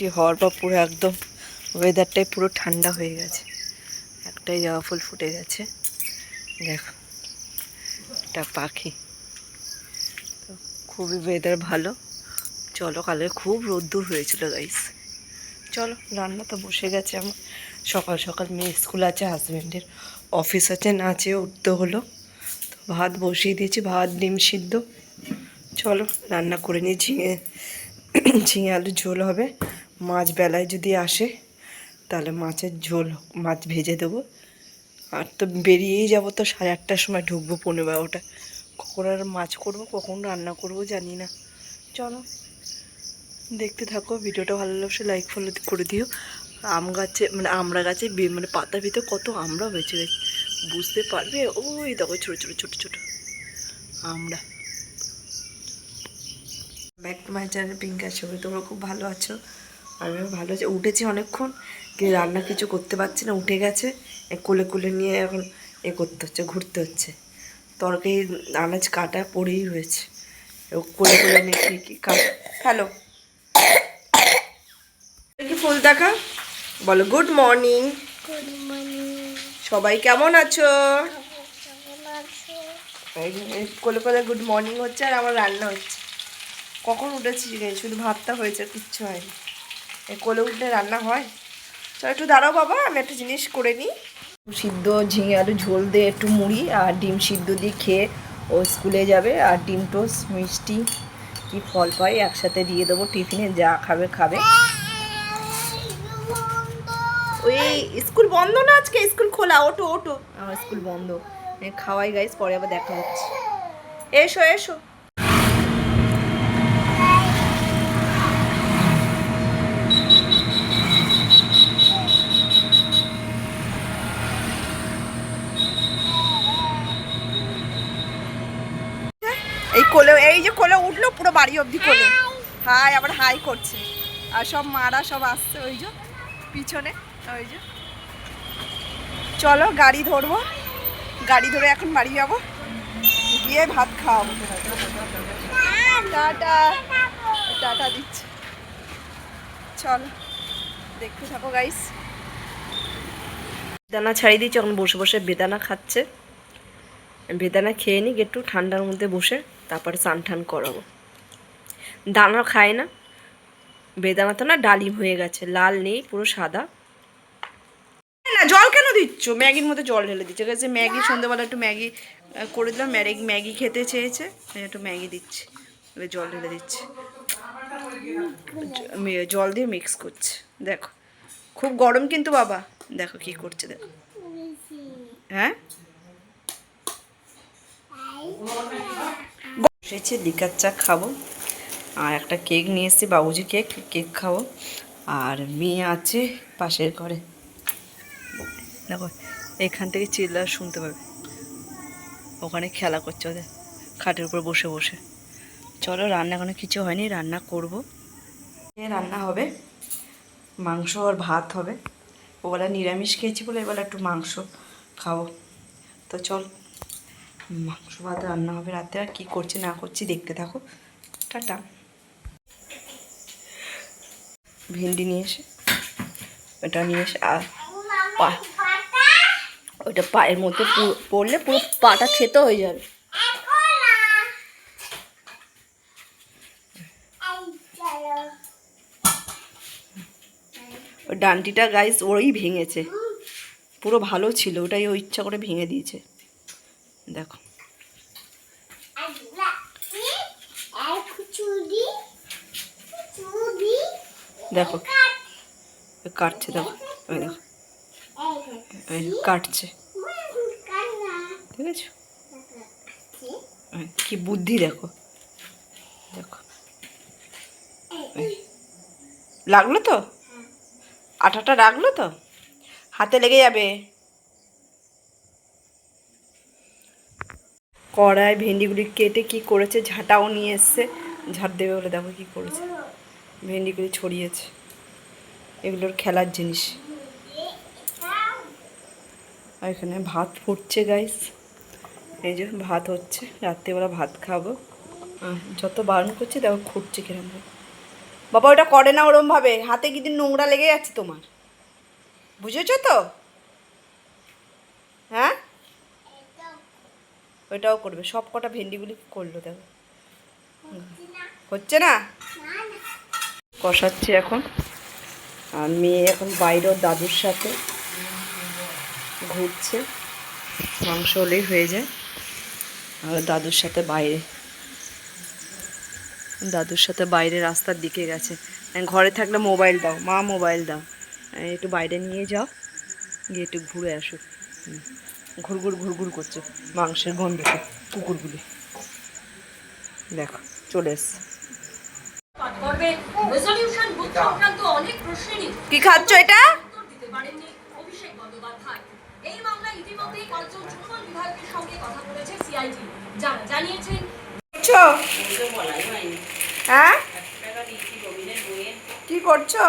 বৃষ্টি হওয়ার পর পুরো একদম ওয়েদারটাই পুরো ঠান্ডা হয়ে গেছে। একটাই জবা ফুল ফুটে গেছে, দেখো একটা পাখি। তো খুবই ওয়েদার ভালো। চলো, কালকে খুব রোদ্দুর হয়েছিল গাইস। চলো, রান্না তো বসে গেছে আমার। সকাল সকাল মেয়ে স্কুল আছে, হাজব্যান্ডের অফিস আছে, নাচে উঠতে হলো। তো ভাত বসিয়ে দিয়েছি, ভাত ডিম সিদ্ধ। চলো রান্না করে নিয়ে ঝিঙে আলুর ঝোল হবে। মাছ বেলায় যদি আসে তাহলে মাছের ঝোল, মাছ ভেজে দেবো। আর তো বেরিয়েই যাবো, তো 8:30টার সময় ঢুকবো, 11:30। কখন আর মাছ করবো, কখন রান্না করবো জানি না। চলো দেখতে থাকো, ভিডিওটা ভালো লাগছে লাইক ফলো করে দিও। আম গাছে মানে আমড়া গাছে মানে পাতার ভিতরে কত আমড়া হয়েছে বুঝতে পারবে। ওই দেখো ছোটো ছোটো ছোটো ছোটো আমড়া। ব্যাক টু মাই চ্যানেল পিঙ্কা ছবি। তোমরা খুব ভালো আছো, আমি ভালো আছি। উঠেছি অনেকক্ষণ, কিন্তু রান্না কিছু করতে পারছি না। উঠে গেছে, কোলে কোলে নিয়ে এখন করতে হচ্ছে, ঘুরতে হচ্ছে। তরকারি আনাজ কাটা পড়েই রয়েছে, কোলে কোলে নিয়ে কি হ্যালো কি ফুল দেখা বলো। গুড মর্নিং, সবাই কেমন আছো? কোলে কোলে গুড মর্নিং হচ্ছে, আর আমার রান্না হচ্ছে। কখন উঠেছি শুধু ভাতটা হয়েছে, কিচ্ছু হয়নি। কোলে উঠলে রান্না হয়। চল একটু দাঁড়াও বাবা, আমি একটা জিনিস করে নিই। সিদ্ধ ঝিঙে আলু ঝোল দিয়ে একটু মুড়ি আর ডিম সিদ্ধ দিয়ে খেয়ে ও স্কুলে যাবে। আর ডিম টোস্ট মিষ্টি কি ফল পাই একসাথে দিয়ে দেবো টিফিনে, যা খাবে খাবে। ওই স্কুল বন্ধ না আজকে, স্কুল খোলা। ওটো ওটো, আমার স্কুল বন্ধ। খাওয়াই গাইস, পরে আবার দেখা হচ্ছে। এসো এসো। এই কোলে, এই যে কোলে উঠলো পুরো বাড়ি অবধি কোলে। হাই, আবার হাই করছে। আর সব মারা সব আসছে ওই যে পিছনে, ওই যে। চলো গাড়ি ধরবো, গাড়ি ধরে এখন বাড়ি যাবো, গিয়ে ভাত খাওয়াবো। টাটা টাটা দিচ্ছে। চলো দেখতে থাকো গাইস। বেদানা ছাড়িয়ে দিয়েছি, এখন বসে বসে বেদানা খাচ্ছে। বেদানা খেয়ে নিক একটু ঠান্ডার মধ্যে বসে, তারপরে স্নান টান করাবো। দানা খায় না, বেদানা তো না ডালিম হয়ে গেছে, লাল নেই, পুরো সাদা। না জল কেন দিচ্ছ? ম্যাগির মধ্যে জল ঢেলে দিচ্ছে। গেছে ম্যাগি, সন্ধ্যেবেলা একটু ম্যাগি করে দিলাম। ম্যাগি খেতে চেয়েছে, একটু ম্যাগি দিচ্ছি, জল ঢেলে দিচ্ছি। জল দিয়ে মিক্স করছে। দেখো খুব গরম কিন্তু বাবা, দেখো কি করছে দেখো। হ্যাঁ বসেছি, লিকার চা খাবো। আর একটা কেক নিয়ে এসেছি, বাবুজি কেক, কেক খাবো। আর মেয়ে আছে পাশের ঘরে, দেখো এখান থেকে চিল্লা শুনতে পাবে। ওখানে খেলা করছে ওদের খাটের উপর বসে বসে। চলো রান্না এখনো কিছু হয়নি, রান্না করব। রান্না হবে মাংস আর ভাত হবে। ওবেলা নিরামিষ খেয়েছি বলে এবেলা একটু মাংস খাবো। তো চল মাংস ভাত রান্না হবে রাতে। আর কী করছি না করছি দেখতে থাকো। টাটা। ভেন্ডি নিয়ে এসে, ওটা নিয়ে এসে, আর ওইটা পায়ের মধ্যে পড়লে পুরো পাটা থেতো হয়ে যাবে। ওই ডান্ডিটা গাইস ওরই ভেঙেছে, পুরো ভালো ছিল, ওটাই ও ইচ্ছা করে ভেঙে দিয়েছে। দেখো দেখো কাটছে, দেখো ওই দেখো কাটছে, ঠিক আছে? কি বুদ্ধি দেখো, দেখো লাগলো তো, আঠাটা রাখলো তো, হাতে লেগে যাবে। কড়াই ভেন্ডিগুলি কেটে কি করেছে, ঝাঁটাও নিয়ে এসছে, ঝাঁট দেবে বলে দেখো কি করেছে, ভেন্ডিগুলি ছড়িয়েছে। এগুলোর খেলার জিনিস। আর এখানে ভাত ফুটছে গাইস, এই যে ভাত হচ্ছে, রাত্রেবেলা ভাত খাবো। যত বারণ করছে দেখো ফুটছে কিরম, বাবা ওটা করে না ওরম ভাবে, হাতে কি দিন নোংরা লেগে যাচ্ছে তোমার, বুঝেছো তো? হ্যাঁ ওইটাও করবে, সব কটা ভেন্ডিগুলি করলো দেখো, হচ্ছে না। কষাচ্ছি এখন, আর মেয়ে এখন বাইরে ওর দাদুর সাথে ঘুরছে, মাংস হলেই হয়ে যায়। আর দাদুর সাথে বাইরে রাস্তার দিকে গেছে। ঘরে থাকলে মোবাইল দাও, মা মোবাইল দাও, একটু বাইরে নিয়ে যাও, গিয়ে একটু ঘুরে আসুক। ঘুরঘুর করছে মাংসের গন্ধতে কুকুরগুলি, দেখো চলে এসছে। কি খাচ্ছ এটা? হ্যাঁ কি করছো?